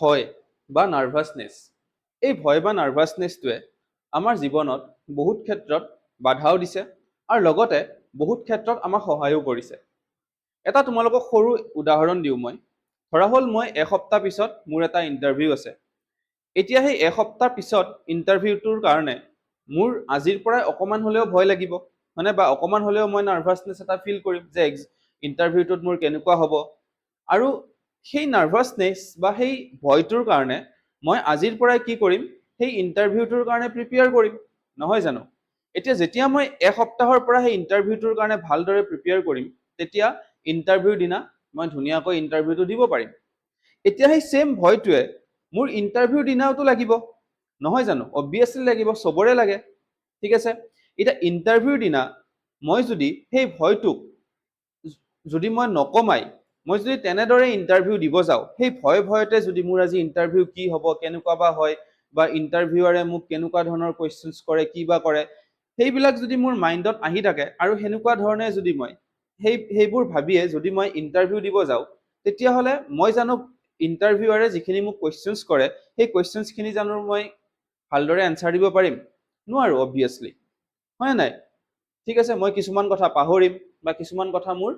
ভয় বা নাৰ্ভাছনেছ। এই ভয় বা নাৰ্ভাছনেছটোৱে আমাৰ জীৱনত বহুত ক্ষেত্ৰত বাধাও দিছে আৰু লগতে বহুত ক্ষেত্ৰত আমাক সহায়ো কৰিছে। এটা তোমালোকক সৰু উদাহৰণ দিওঁ মই। ধৰা হ'ল মই এসপ্তাহ পিছত মোৰ এটা ইণ্টাৰভিউ আছে। এতিয়া সেই এসপ্তাহ পিছত ইণ্টাৰভিউটোৰ কাৰণে মোৰ আজিৰ পৰাই অকণমান হ'লেও ভয় লাগিব, মানে বা অকণমান হ'লেও মই নাৰ্ভাছনেছ এটা ফিল কৰিম যে ইণ্টাৰভিউটোত মোৰ কেনেকুৱা হ'ব। আৰু সেই নাৰ্ভাছনেছ বা সেই ভয়টোৰ কাৰণে মই আজিৰ পৰাই কি কৰিম, সেই ইণ্টাৰভিউটোৰ কাৰণে প্ৰিপেয়াৰ কৰিম, নহয় জানো? এতিয়া যেতিয়া মই এসপ্তাহৰ পৰা সেই ইণ্টাৰভিউটোৰ কাৰণে ভালদৰে প্ৰিপেয়াৰ কৰিম, তেতিয়া ইণ্টাৰভিউৰ দিনা মই ধুনীয়াকৈ ইণ্টাৰভিউটো দিব পাৰিম। এতিয়া সেই ছেম ভয়টোৱে মোৰ ইণ্টাৰভিউৰ দিনাওতো লাগিব, নহয় জানো? অবভিয়াছলি লাগিব, চবৰে লাগে, ঠিক আছে? এতিয়া ইণ্টাৰভিউৰ দিনা মই যদি সেই ভয়টোক যদি মই নকমাই, মই যদি তেনেদৰে ইণ্টাৰভিউ দিব যাওঁ, সেই ভয়তে যদি মোৰ আজি ইণ্টাৰভিউ কি হ'ব, কেনেকুৱা বা হয়, বা ইণ্টাৰভিউৱাৰে মোক কেনেকুৱা ধৰণৰ কুৱেশ্যনছ কৰে, কি বা কৰে, সেইবিলাক যদি মোৰ মাইণ্ডত আহি থাকে আৰু সেনেকুৱা ধৰণে যদি মই সেইবোৰ ভাবিয়ে যদি মই ইণ্টাৰভিউ দিব যাওঁ, তেতিয়াহ'লে মই জানো ইণ্টাৰভিউৱাৰে যিখিনি মোক কুৱেশ্যনছ কৰে, সেই কুৱেশ্যনছখিনি জানো মই ভালদৰে এনচাৰ দিব পাৰিম? নোৱাৰো অবভিয়াছলি, হয় নাই? ঠিক আছে, মই কিছুমান কথা পাহৰিম বা কিছুমান কথা মোৰ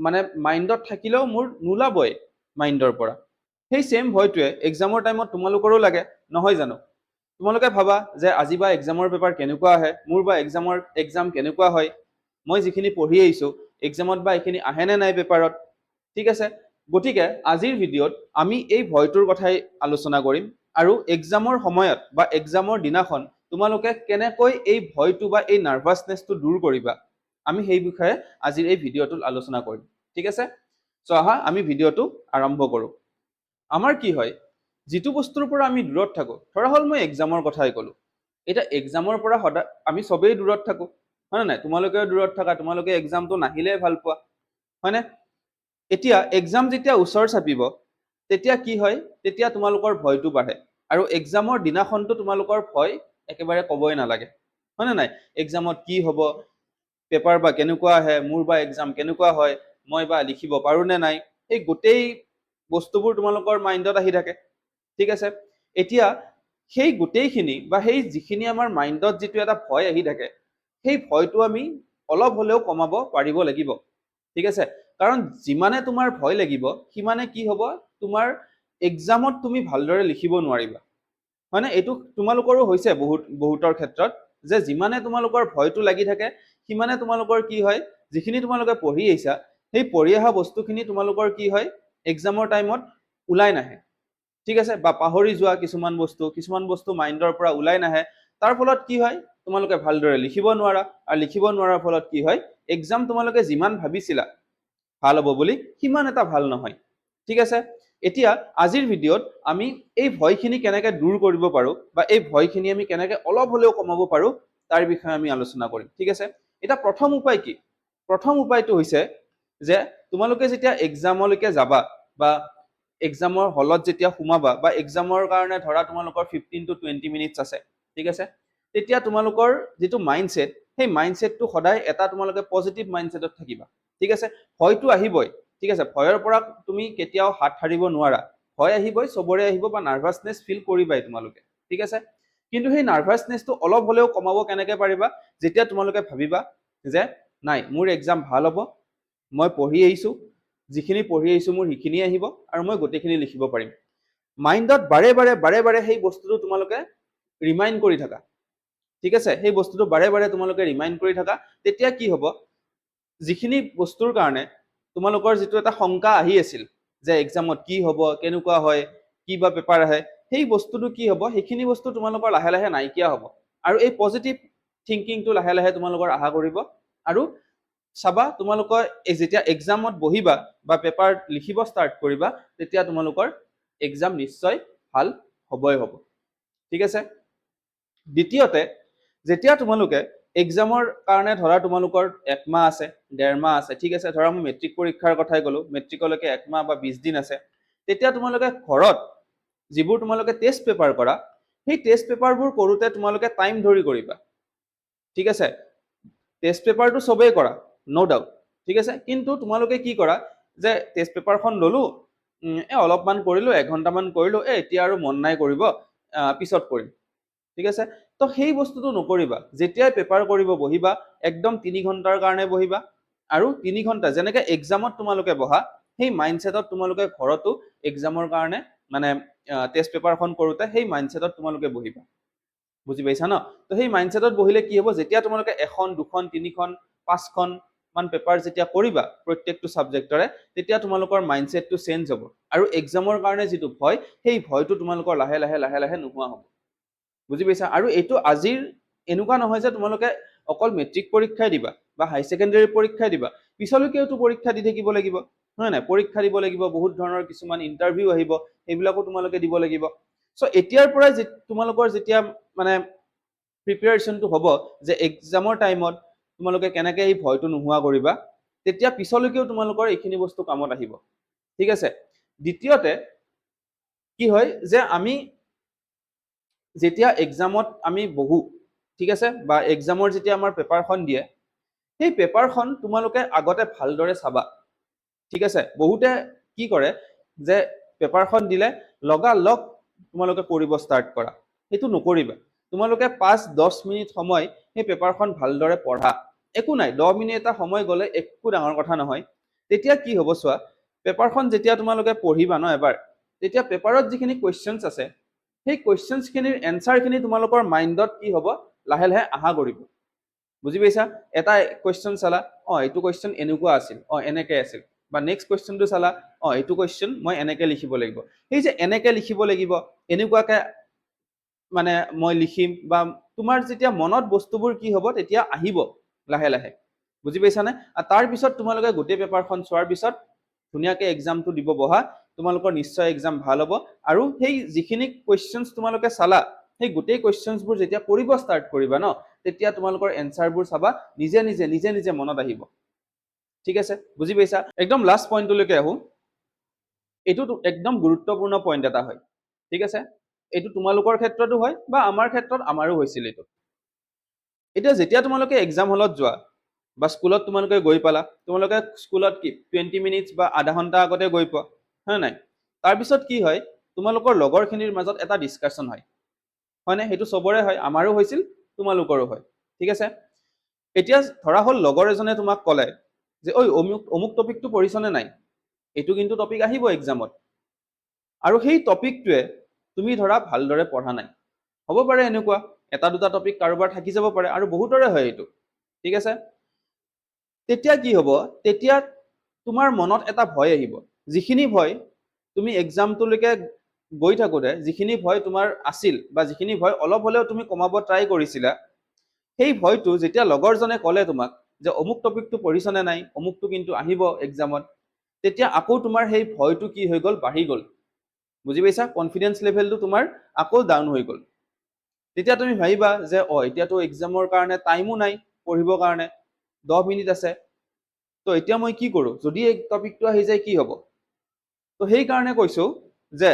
মানে মাইণ্ডত থাকিলেও মোৰ নোলাবই মাইণ্ডৰ পৰা। সেই ছেম ভয়টোৱে এক্সামৰ টাইমত তোমালোকৰো লাগে, নহয় জানো? তোমালোকে ভাবা যে আজি বা এক্সামৰ পেপাৰ কেনেকুৱা আহে, মোৰ বা এক্সাম কেনেকুৱা হয়, মই যিখিনি পঢ়ি আহিছোঁ এক্সামত বা এইখিনি আহেনে নাই পেপাৰত, ঠিক আছে? গতিকে আজিৰ ভিডিঅ'ত আমি এই ভয়টোৰ কথাই আলোচনা কৰিম আৰু এক্সামৰ সময়ত বা এক্সামৰ দিনাখন তোমালোকে কেনেকৈ এই ভয়টো বা এই নাৰ্ভাছনেছটো দূৰ কৰিবা, আমি সেই বিষয়ে আজিৰ এই ভিডিঅ'টোত আলোচনা কৰিম, ঠিক আছে? চ' আহা আমি ভিডিঅ'টো আৰম্ভ কৰোঁ। আমাৰ কি হয়, যিটো বস্তুৰ পৰা আমি দূৰত থাকোঁ, ধৰা হ'ল মই এক্সামৰ কথাই ক'লোঁ। এতিয়া এক্সামৰ পৰা সদায় আমি চবেই দূৰত থাকোঁ, হয় নাই? তোমালোকেও দূৰত থাকা, তোমালোকে এক্সামটো নাহিলে ভাল পোৱা, হয়নে? এতিয়া এক্সাম যেতিয়া ওচৰ চাপিব, তেতিয়া কি হয়, তেতিয়া তোমালোকৰ ভয়টো বাঢ়ে আৰু এক্সামৰ দিনাখনটো তোমালোকৰ ভয় একেবাৰে ক'বই নালাগে, হয়নে নাই? এক্সামত কি হ'ব, পেপাৰ বা কেনেকুৱা আহে, মোৰ বা এক্সাম কেনেকুৱা হয়, মই বা লিখিব পাৰোঁ নে নাই, এই গোটেই বস্তুবোৰ তোমালোকৰ মাইণ্ডত আহি থাকে, ঠিক আছে? এতিয়া সেই গোটেইখিনি বা সেই যিখিনি আমাৰ মাইণ্ডত যিটো এটা ভয় আহি থাকে, সেই ভয়টো আমি অলপ হ'লেও কমাব পাৰিব লাগিব, ঠিক আছে? কাৰণ যিমানে তোমাৰ ভয় লাগিব, সিমানে কি হ'ব, তোমাৰ এক্সামত তুমি ভালদৰে লিখিব নোৱাৰিবা, হয়নে? এইটো তোমালোকৰো হৈছে বহুতৰ ক্ষেত্ৰত, যে যিমানে তোমালোকৰ ভয়টো লাগি থাকে, সিমানে তোমালোকৰ কি হয়, যিখিনি তোমালোকে পঢ়ি আহিছা, সেই পঢ়ি অহা বস্তুখিনি তোমালোকৰ কি হয়, এক্সামৰ টাইমত ওলাই নাহে, ঠিক আছে? বা পাহৰি যোৱা কিছুমান বস্তু মাইণ্ডৰ পৰা ওলাই নাহে, তাৰ ফলত কি হয়, তোমালোকে ভালদৰে লিখিব নোৱাৰা, আৰু লিখিব নোৱাৰাৰ ফলত কি হয়, এক্সাম তোমালোকে যিমান ভাবিছিলা ভাল হ'ব বুলি, সিমান এটা ভাল নহয়, ঠিক আছে? এতিয়া আজিৰ ভিডিঅ'ত আমি এই ভয়খিনি কেনেকৈ দূৰ কৰিব পাৰোঁ বা এই ভয়খিনি আমি কেনেকৈ অলপ হ'লেও কমাব পাৰোঁ, তাৰ বিষয়ে আমি আলোচনা কৰিম, ঠিক আছে? এতিয়া প্ৰথম উপায় কি? প্ৰথম উপায়টো হৈছে যে তোমালোকে যেতিয়া এক্সামলৈকে যাবা বা এক্সামৰ হলত যেতিয়া সোমাবা বা এক্সামৰ কাৰণে ধৰা তোমালোকৰ 15 to 20 মিনিটছ আছে, ঠিক আছে? তেতিয়া তোমালোকৰ যিটো মাইণ্ডছেট, সেই মাইণ্ডছেটটো সদায় এটা তোমালোকে পজিটিভ মাইণ্ডছেটত থাকিবা, ঠিক আছে? ভয়টো আহিবই, ঠিক আছে? ভয়ৰ পৰা তুমি কেতিয়াও হাত সাৰিব নোৱাৰা, ভয় আহিবই, চবৰে আহিব বা নাৰ্ভাছনেছ ফিল কৰিবাই তোমালোকে, ঠিক আছে? কিন্তু সেই নাৰ্ভাছনেছটো অলপ হ'লেও কমাব কেনেকৈ পাৰিবা, যেতিয়া তোমালোকে ভাবিবা যে নাই, মোৰ এক্সাম ভাল হ'ব, মই পঢ়ি আহিছোঁ, যিখিনি পঢ়ি আহিছোঁ মোৰ সেইখিনি আহিব আৰু মই গোটেইখিনি লিখিব পাৰিম। মাইণ্ডত বাৰে বাৰে সেই বস্তুটো তোমালোকে ৰিমাইণ্ড কৰি থাকা, ঠিক আছে? সেই বস্তুটো বাৰে বাৰে তোমালোকে ৰিমাইণ্ড কৰি থাকা, তেতিয়া কি হ'ব, যিখিনি বস্তুৰ কাৰণে তোমালোকৰ যিটো এটা শংকা আহি আছিল যে এক্সামত কি হ'ব, কেনেকুৱা হয়, কি বা পেপাৰ আহে, সেই বস্তুটো কি হ'ব, সেইখিনি বস্তু তোমালোকৰ লাহে লাহে নাইকিয়া হ'ব আৰু এই পজিটিভ থিংকিংটো লাহে লাহে তোমালোকৰ আহা কৰিব আৰু চাবা তোমালোকৰ যেতিয়া এক্সামত বহিবা বা পেপাৰ লিখিব ষ্টাৰ্ট কৰিবা, তেতিয়া তোমালোকৰ এক্সাম নিশ্চয় ভাল হ'বই হ'ব, ঠিক আছে? দ্বিতীয়তে, যেতিয়া তোমালোকে এক্সামৰ কাৰণে ধৰা তোমালোকৰ 1 মাহ আছে, 1.5 মাহ আছে, ঠিক আছে? ধৰা মই মেট্ৰিক পৰীক্ষাৰ কথাই ক'লোঁ, মেট্ৰিকলৈকে 1 মাহ বা 20 দিন আছে, তেতিয়া তোমালোকে ঘৰত যিবোৰ তোমালোকে টেষ্ট পেপাৰ কৰা, সেই টেষ্ট পেপাৰবোৰ কৰোঁতে তোমালোকে টাইম ধৰি কৰিবা, ঠিক আছে? টেষ্ট পেপাৰটো চবেই কৰা, ন' ডাউট, ঠিক আছে? কিন্তু তোমালোকে কি কৰা, যে টেষ্ট পেপাৰখন ল'লোঁ, অলপমান কৰিলো, এঘণ্টামান কৰিলো, এতিয়া আৰু মন নাই কৰিব, পিছত কৰিম। ঠিক আছে, তো সেই বস্তুটো নকৰিবা। যেতিয়াই পেপাৰ কৰিব বহিবা, একদম 3 ঘণ্টাৰ কাৰণে বহিবা, আৰু 3 ঘণ্টা যেনেকে এক্সামত তোমালোকে বহা, সেই মাইণ্ডছেটত তোমালোকে ঘৰতো এক্সামৰ কাৰণে মানে টেষ্ট পেপাৰখন কৰোঁতে সেই মাইণ্ডছেটত তোমালোকে বহিবা। বুজি পাইছা ন? তো সেই মাইণ্ডছেটত বহিলে কি হ'ব, যেতিয়া তোমালোকে 1খন 2খন 3খন 5খন মান পেপাৰ যেতিয়া কৰিবা প্ৰত্যেকটো ছাবজেক্টৰে, তেতিয়া তোমালোকৰ মাইণ্ডছেটটো চেঞ্জ হ'ব, আৰু এক্সামৰ কাৰণে যিটো ভয়, সেই ভয়টো তোমালোকৰ লাহে লাহে লাহে লাহে নোহোৱা হ'ব। বুজি পাইছা? আৰু এইটো আজিৰ এনেকুৱা নহয় যে তোমালোকে অকল মেট্ৰিক পৰীক্ষাই দিবা বা হাই ছেকেণ্ডাৰী পৰীক্ষাই দিবা, পিছলৈকেওতো পৰীক্ষা দি থাকিব লাগিব, হয় নাই? পৰীক্ষা দিব লাগিব, বহুত ধৰণৰ কিছুমান ইণ্টাৰভিউ আহিব, সেইবিলাকো তোমালোকে দিব লাগিব। চ' এতিয়াৰ পৰাই তোমালোকৰ যেতিয়া মানে প্ৰিপেয়াৰেশ্যনটো হ'ব যে এক্সামৰ টাইমত তোমালোকে কেনেকৈ এই ভয়টো নোহোৱা কৰিবা, তেতিয়া পিছলৈকেও তোমালোকৰ এইখিনি বস্তু কামত আহিব। ঠিক আছে? দ্বিতীয়তে কি হয় যে আমি যেতিয়া এক্সামত আমি বহো, ঠিক আছে, বা এক্সামৰ যেতিয়া আমাৰ পেপাৰখন দিয়ে, সেই পেপাৰখন তোমালোকে আগতে ভালদৰে চাবা। ঠিক আছে? বহুতে কি কৰে যে পেপাৰখন দিলে লগালগ তোমালোকে কৰিব ষ্টাৰ্ট কৰা, সেইটো নকৰিবা। তোমালোকে 5-10 মিনিট সময় সেই পেপাৰখন ভালদৰে পঢ়া। একো নাই, 10 মিনিট এটা সময় গ'লে একো ডাঙৰ কথা নহয়। তেতিয়া কি হ'ব চোৱা, পেপাৰখন যেতিয়া তোমালোকে পঢ়িবা ন এবাৰ, তেতিয়া পেপাৰত যিখিনি কুৱেশ্যনছ আছে, সেই কুৱেশ্যনছখিনিৰ এনচাৰখিনি তোমালোকৰ মাইণ্ডত কি হ'ব, লাহে লাহে আহা কৰিব। বুজি পাইছা? এটা কুৱেশ্যন চালা, এইটো কুৱেশ্যন এনেকুৱা আছিল, এনেকৈ আছিল, বা নেক্সট কুৱেশ্যনটো চালা, এইটো কুৱেশ্যন মই এনেকৈ লিখিব লাগিব। সেই যে এনেকৈ লিখিব লাগিব, এনেকুৱাকৈ মানে মই লিখিম, বা তোমাৰ যেতিয়া মনত বস্তুবোৰ কি হ'ব, তেতিয়া আহিব লাহে লাহে। বুজি পাইছানে? আৰু তাৰপিছত তোমালোকে গোটেই পেপাৰখন চোৱাৰ পিছত ধুনীয়াকৈ এক্সামটো দিব বহা, তোমালোকৰ নিশ্চয় এক্সাম ভাল হ'ব। আৰু সেই যিখিনি কুৱেশ্যনছ তোমালোকে চালা, সেই গোটেই কুৱেশ্যনছবোৰ যেতিয়া কৰিব ষ্টাৰ্ট কৰিবা ন, তেতিয়া তোমালোকৰ এনচাৰবোৰ চাবা নিজে নিজে নিজে নিজে মনত আহিব। ঠিক আছে? বুজি পাইছা? একদম লাষ্ট পইণ্টলৈকে আহোঁ। এইটো একদম গুৰুত্বপূৰ্ণ পইণ্ট এটা হয়। ঠিক আছে? এইটো তোমালোকৰ ক্ষেত্ৰতো হয়, বা আমাৰ ক্ষেত্ৰত আমাৰো হৈছিল এইটো। এতিয়া যেতিয়া তোমালোকে এক্সাম হলত যোৱা, বা স্কুলত তোমালোকে গৈ পালা, তোমালোকে স্কুলত কি 20 মিনিটছ বা আধা ঘণ্টা আগতে গৈ পোৱা, হয় নাই? তাৰপিছত কি হয়, তোমালোকৰ লগৰখিনিৰ মাজত এটা ডিছকাশ্যন হয়, হয়নে? সেইটো চবৰে হয়, আমাৰো হৈছিল, তোমালোকৰো হয়। ঠিক আছে? এতিয়া ধৰা হ'ল লগৰ এজনে তোমাক ক'লে যে ঐ অমুক টপিকটো পঢ়িছনে নাই? এইটো কিন্তু টপিক আহিব এক্সামত, আৰু সেই টপিকটোৱে তুমি ধৰা ভালদৰে পঢ়া নাই। হ'ব পাৰে এনেকুৱা, এটা দুটা টপিক কাৰোবাৰ থাকি যাব পাৰে, আৰু বহুতৰে হয় এইটো। ঠিক আছে? তেতিয়া কি হ'ব, তেতিয়া তোমাৰ মনত এটা ভয় আহিব, যিখিনি ভয় তুমি এক্সামটোলৈকে গৈ থাকোঁতে যিখিনি ভয় তোমাৰ আছিল, বা যিখিনি ভয় অলপ হ'লেও তুমি কমাব ট্ৰাই কৰিছিলা, সেই ভয়টো যেতিয়া লগৰজনে ক'লে তোমাক যে অমুক টপিকটো পঢ়িছনে নাই, অমুকটো কিন্তু আহিব এক্সামত, তেতিয়া আকৌ তোমাৰ সেই ভয়টো কি হৈ গ'ল, বাঢ়ি গ'ল। বুজি পাইছা? কনফিডেন্স লেভেলটো তোমাৰ আকৌ ডাউন হৈ গ'ল। তেতিয়া তুমি ভাবিবা যে এতিয়াতো এক্সামৰ কাৰণে টাইমো নাই পঢ়িবৰ কাৰণে, 10 মিনিট আছে, তো এতিয়া মই কি কৰোঁ, যদি এই টপিকটো আহি যায় কি হ'ব? তো সেইকাৰণে কৈছোঁ যে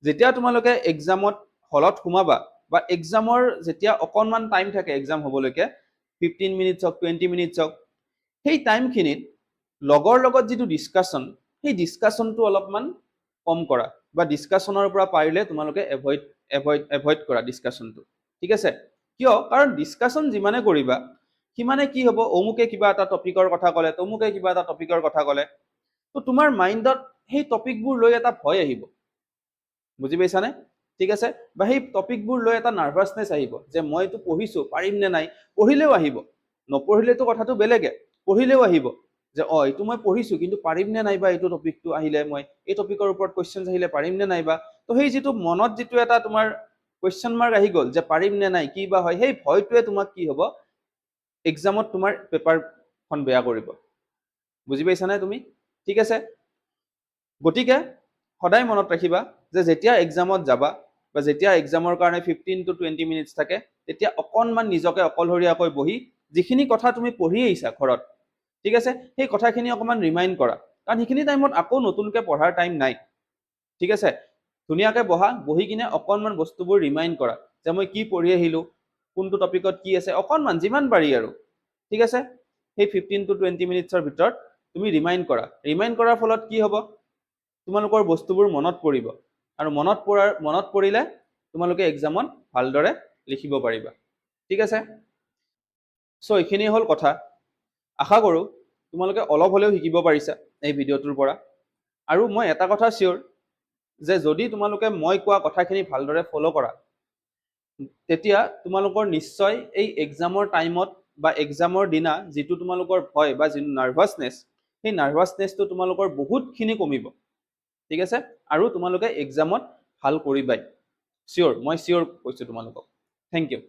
যেতিয়া তোমালোকে এক্সামত হলত সোমাবা, বা এক্সামৰ যেতিয়া অকণমান টাইম থাকে এক্সাম হ'বলৈকে, 15 মিনিটছ হওক 20 মিনিটছ হওক, সেই টাইমখিনিত লগৰ লগত যিটো ডিছকাশ্যন, সেই ডিছকাশ্যনটো অলপমান কম কৰা, বা ডিছকাশ্যনৰ পৰা পাৰিলে তোমালোকে এভইড কৰা ডিছকাশ্যনটো। ঠিক আছে? কিয়? কাৰণ ডিছকাশ্যন যিমানে কৰিবা, সিমানে কি হ'ব, অমুকে কিবা এটা টপিকৰ কথা ক'লে, তমুকে কিবা এটা টপিকৰ কথা ক'লে, তো তোমাৰ মাইণ্ডত সেই টপিকবোৰ লৈ এটা ভয় আহিব। বুজি পাইছানে? ঠিক আছে? বা সেই টপিকবোৰ লৈ এটা নাৰ্ভাছনেছ আহিব যে মইতো পঢ়িছোঁ, পাৰিম নে নাই? পঢ়িলেও আহিব, নপঢ়িলেতো কথাটো বেলেগে, পঢ়িলেও আহিব যে এইটো মই পঢ়িছোঁ, কিন্তু পাৰিম নে নাইবা এইটো টপিকটো আহিলে, মই এই টপিকৰ ওপৰত কুৱেশ্যনছ আহিলে পাৰিম নে নাইবা? তো সেই যিটো মনত যিটো এটা তোমাৰ কুৱেশ্যন মাৰ্ক আহি গ'ল যে পাৰিম নে নাই, কি বা হয়, সেই ভয়টোৱে তোমাক কি হ'ব, এক্সামত তোমাৰ পেপাৰখন বেয়া কৰিব। বুজি পাইছানে তুমি? ঠিক আছে? গতিকে সদায় মনত ৰাখিবা যে যেতিয়া এক্সামত যাবা, বা যেতিয়া এক্সামৰ কাৰণে 15 to 20 মিনিটছ থাকে, তেতিয়া অকণমান নিজকে অকলশৰীয়াকৈ বহি যিখিনি কথা তুমি পঢ়ি আহিছা ঘৰত, ঠিক আছে, সেই কথাখিনি অকণমান ৰিমাইণ্ড কৰা, কাৰণ সেইখিনি টাইমত আকৌ নতুনকৈ পঢ়াৰ টাইম নাই। ঠিক আছে? ধুনীয়াকৈ বহি কিনে অকণমান বস্তুবোৰ ৰিমাইণ্ড কৰা যে মই কি পঢ়ি আহিলোঁ, কোনটো টপিকত কি আছে, অকণমান যিমান পাৰি আৰু। ঠিক আছে? সেই 15 to 20 মিনিটছৰ ভিতৰত তুমি ৰিমাইণ্ড কৰা। ৰিমাইণ্ড কৰাৰ ফলত কি হ'ব, তোমালোকৰ বস্তুবোৰ মনত পৰিব আৰু মনত পৰিলে তোমালোকে এক্সামত ভালদৰে লিখিব পাৰিবা। ঠিক আছে? চ' এইখিনি হ'ল কথা। আশা কৰোঁ তোমালোকে অলপ হ'লেও শিকিব পাৰিছা এই ভিডিঅ'টোৰ পৰা। আৰু মই এটা কথা চিয়'ৰ যে যদি তোমালোকে মই কোৱা কথাখিনি ভালদৰে ফ'ল' কৰা, তেতিয়া তোমালোকৰ নিশ্চয় এই এক্সামৰ টাইমত বা এক্সামৰ দিনা যিটো তোমালোকৰ ভয় বা যিটো নাৰ্ভাছনেছ, সেই নাৰ্ভাছনেছটো তোমালোকৰ বহুতখিনি কমিব। ঠিক আছে? আৰু তোমালোকে এক্সামত ভাল কৰিবাই। চিয়'ৰ, মই চিয়'ৰ কৈছোঁ তোমালোকক। Thank U.